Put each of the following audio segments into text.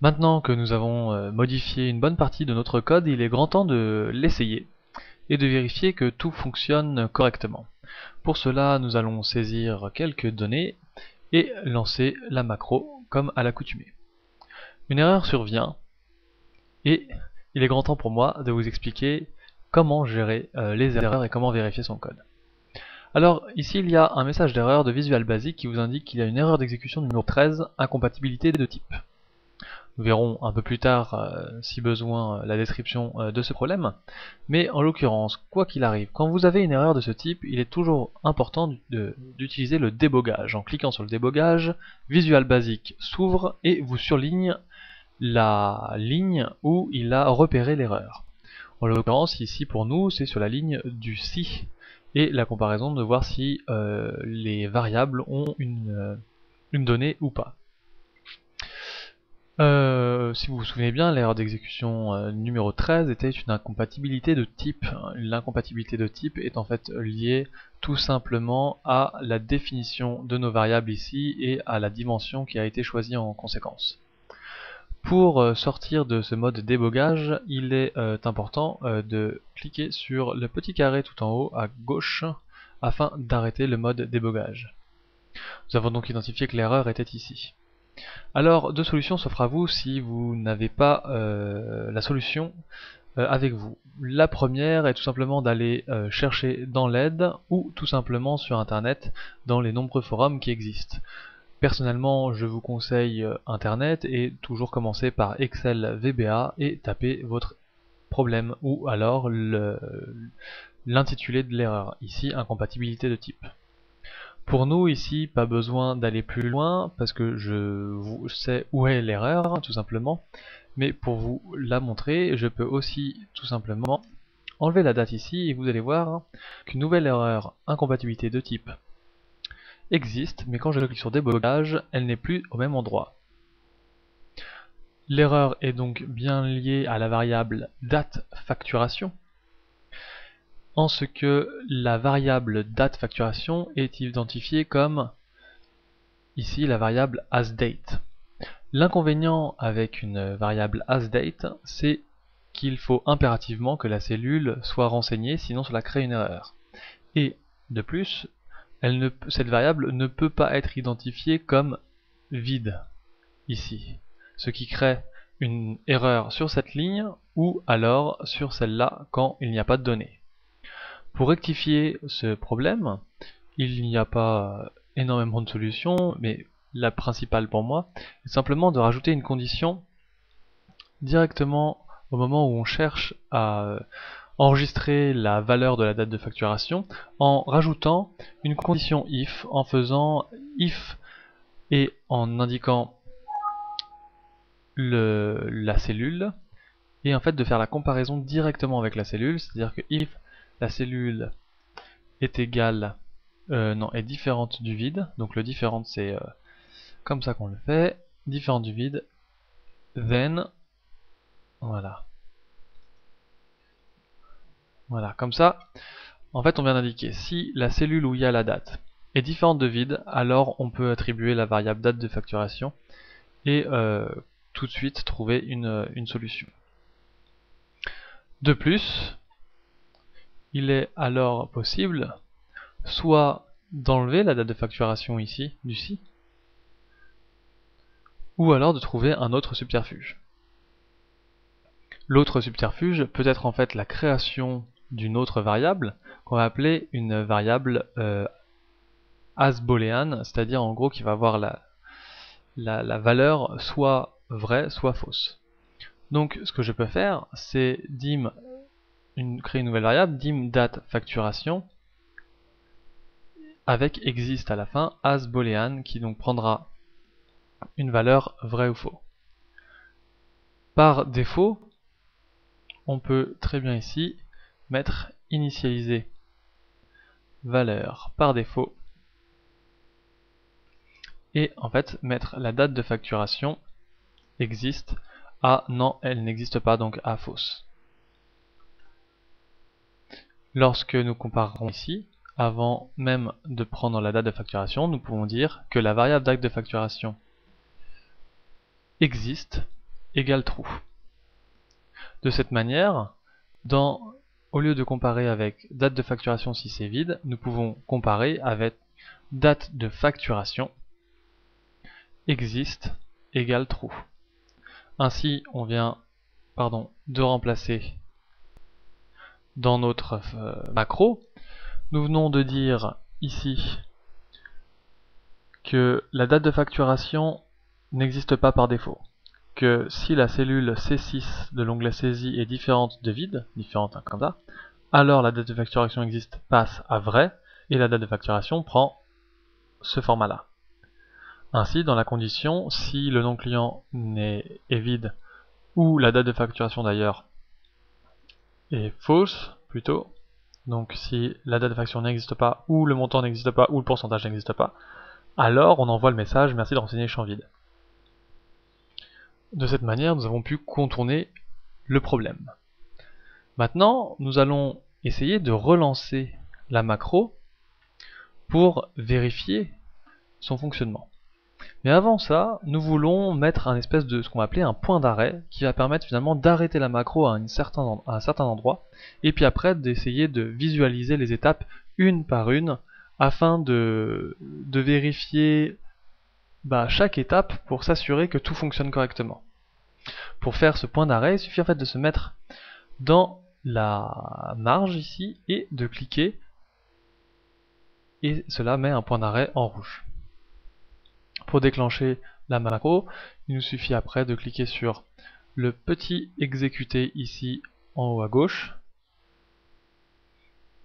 Maintenant que nous avons modifié une bonne partie de notre code, il est grand temps de l'essayer et de vérifier que tout fonctionne correctement. Pour cela, nous allons saisir quelques données et lancer la macro comme à l'accoutumée. Une erreur survient et il est grand temps pour moi de vous expliquer comment gérer les erreurs et comment vérifier son code. Alors ici il y a un message d'erreur de Visual Basic qui vous indique qu'il y a une erreur d'exécution numéro 13, incompatibilité de type. Nous verrons un peu plus tard, si besoin, la description de ce problème. Mais en l'occurrence, quoi qu'il arrive, quand vous avez une erreur de ce type, il est toujours important d'utiliser le débogage. En cliquant sur le débogage, Visual Basic s'ouvre et vous surligne la ligne où il a repéré l'erreur. En l'occurrence, ici pour nous, c'est sur la ligne du si et la comparaison de voir si les variables ont une donnée ou pas. Si vous vous souvenez bien, l'erreur d'exécution numéro 13 était une incompatibilité de type. L'incompatibilité de type est en fait liée tout simplement à la définition de nos variables ici et à la dimension qui a été choisie en conséquence. Pour sortir de ce mode débogage, il est important de cliquer sur le petit carré tout en haut à gauche afin d'arrêter le mode débogage. Nous avons donc identifié que l'erreur était ici. Alors, deux solutions s'offrent à vous si vous n'avez pas la solution avec vous. La première est tout simplement d'aller chercher dans l'aide ou tout simplement sur internet dans les nombreux forums qui existent. Personnellement, je vous conseille internet et toujours commencer par Excel VBA et taper votre problème ou alors l'intitulé de l'erreur, ici incompatibilité de type. Pour nous ici, pas besoin d'aller plus loin parce que je sais où est l'erreur tout simplement, mais pour vous la montrer, je peux aussi tout simplement enlever la date ici et vous allez voir qu'une nouvelle erreur incompatibilité de type existe, mais quand je clique sur débogage, elle n'est plus au même endroit. L'erreur est donc bien liée à la variable date facturation, en ce que la variable date facturation est identifiée comme ici la variable asDate. L'inconvénient avec une variable asDate, c'est qu'il faut impérativement que la cellule soit renseignée, sinon cela crée une erreur. Et de plus, cette variable ne peut pas être identifiée comme vide ici, ce qui crée une erreur sur cette ligne ou alors sur celle-là quand il n'y a pas de données. Pour rectifier ce problème, il n'y a pas énormément de solutions, mais la principale pour moi est simplement de rajouter une condition directement au moment où on cherche à enregistrer la valeur de la date de facturation en rajoutant une condition if, en faisant if et en indiquant la cellule et en fait de faire la comparaison directement avec la cellule, c'est-à-dire que if la cellule est égale non, est différente du vide, donc le différente c'est comme ça qu'on le fait, différente du vide, then, voilà, comme ça, en fait on vient d'indiquer, si la cellule où il y a la date est différente de vide, alors on peut attribuer la variable date de facturation et tout de suite trouver une solution. De plus, il est alors possible soit d'enlever la date de facturation ici, du si, ou alors de trouver un autre subterfuge. L'autre subterfuge peut être en fait la création d'une autre variable qu'on va appeler une variable as-boolean, c'est-à-dire en gros qui va avoir la valeur soit vraie soit fausse. Donc ce que je peux faire c'est créer une nouvelle variable, dim date facturation avec exist à la fin, as-boolean qui donc prendra une valeur vrai ou faux. Par défaut, on peut très bien ici mettre initialiser valeur par défaut et en fait mettre la date de facturation existe à non, elle n'existe pas, donc à fausse. Lorsque nous comparerons ici, avant même de prendre la date de facturation, nous pouvons dire que la variable date de facturation existe égale true. De cette manière, au lieu de comparer avec date de facturation si c'est vide, nous pouvons comparer avec date de facturation existe égale true. Ainsi, on vient de remplacer dans notre macro. Nous venons de dire ici que la date de facturation n'existe pas par défaut. Que si la cellule C6 de l'onglet saisie est différente de vide, comme ça, alors la date de facturation existe passe à vrai et la date de facturation prend ce format-là. Ainsi, dans la condition, si le nom client est vide ou la date de facturation d'ailleurs est fausse plutôt, donc si la date de facturation n'existe pas ou le montant n'existe pas ou le pourcentage n'existe pas, alors on envoie le message merci de renseigner champ vide. De cette manière, nous avons pu contourner le problème. Maintenant, nous allons essayer de relancer la macro pour vérifier son fonctionnement. Mais avant ça, nous voulons mettre un espèce de ce qu'on va appeler un point d'arrêt qui va permettre finalement d'arrêter la macro à un certain endroit et puis après d'essayer de visualiser les étapes une par une afin de vérifier chaque étape pour s'assurer que tout fonctionne correctement. Pour faire ce point d'arrêt, il suffit en fait de se mettre dans la marge ici et de cliquer et cela met un point d'arrêt en rouge. Pour déclencher la macro, il nous suffit après de cliquer sur le petit exécuter ici en haut à gauche.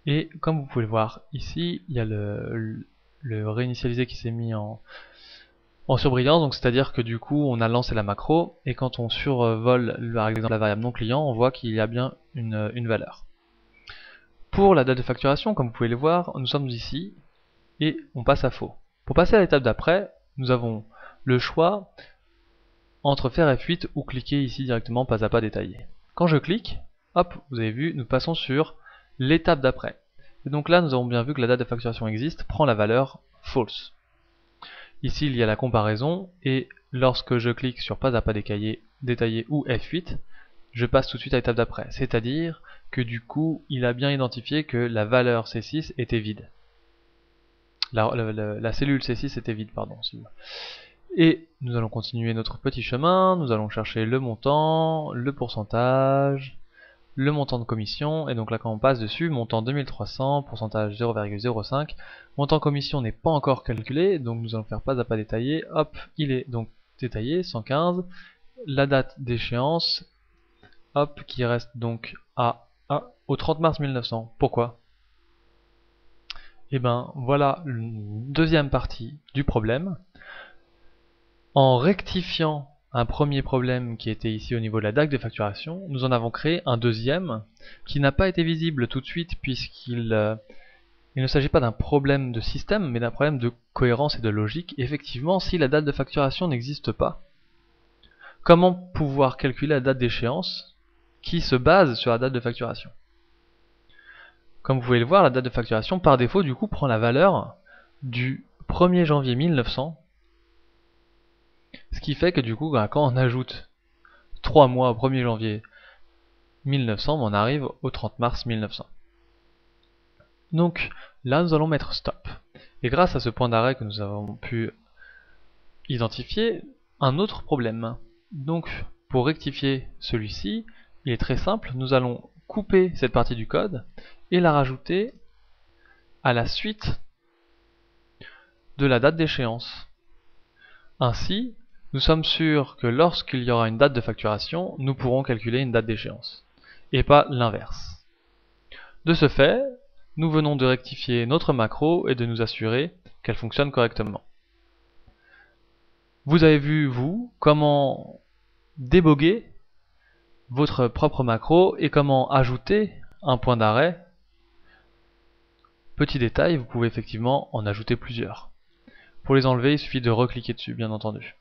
Et comme vous pouvez le voir ici, il y a le réinitialiser qui s'est mis en surbrillance, donc c'est-à-dire que du coup on a lancé la macro et quand on survole par exemple la variable non client, on voit qu'il y a bien une valeur. Pour la date de facturation, comme vous pouvez le voir, nous sommes ici et on passe à faux. Pour passer à l'étape d'après, nous avons le choix entre faire F8 ou cliquer ici directement pas à pas détaillé. Quand je clique, hop, vous avez vu, nous passons sur l'étape d'après. Et donc là, nous avons bien vu que la date de facturation existe, prend la valeur false. Ici, il y a la comparaison, et lorsque je clique sur pas à pas détaillé ou F8, je passe tout de suite à l'étape d'après. C'est-à-dire que du coup, il a bien identifié que la valeur C6 était vide. La cellule C6 était vide, pardon. Et nous allons continuer notre petit chemin, nous allons chercher le montant, le pourcentage, le montant de commission, et donc là quand on passe dessus, montant 2300, pourcentage 0,05, montant commission n'est pas encore calculé, donc nous allons faire pas à pas détaillé, hop, il est donc détaillé, 115, la date d'échéance, hop, qui reste donc au 30 mars 1900, pourquoi ? Et ben voilà une deuxième partie du problème. En rectifiant un premier problème qui était ici au niveau de la date de facturation, nous en avons créé un deuxième qui n'a pas été visible tout de suite puisqu'il ne s'agit pas d'un problème de système mais d'un problème de cohérence et de logique. Effectivement, si la date de facturation n'existe pas, comment pouvoir calculer la date d'échéance qui se base sur la date de facturation? Comme vous pouvez le voir, la date de facturation par défaut du coup prend la valeur du 1er janvier 1900. Ce qui fait que du coup, quand on ajoute 3 mois au 1er janvier 1900, on arrive au 30 mars 1900. Donc là, nous allons mettre stop. Et grâce à ce point d'arrêt que nous avons pu identifier, un autre problème. Donc pour rectifier celui-ci, il est très simple, nous allons couper cette partie du code et la rajouter à la suite de la date d'échéance. Ainsi, nous sommes sûrs que lorsqu'il y aura une date de facturation, nous pourrons calculer une date d'échéance, et pas l'inverse. De ce fait, nous venons de rectifier notre macro et de nous assurer qu'elle fonctionne correctement. Vous avez vu, vous, comment déboguer votre propre macro et comment ajouter un point d'arrêt. Petit détail, vous pouvez effectivement en ajouter plusieurs. Pour les enlever, il suffit de recliquer dessus, bien entendu.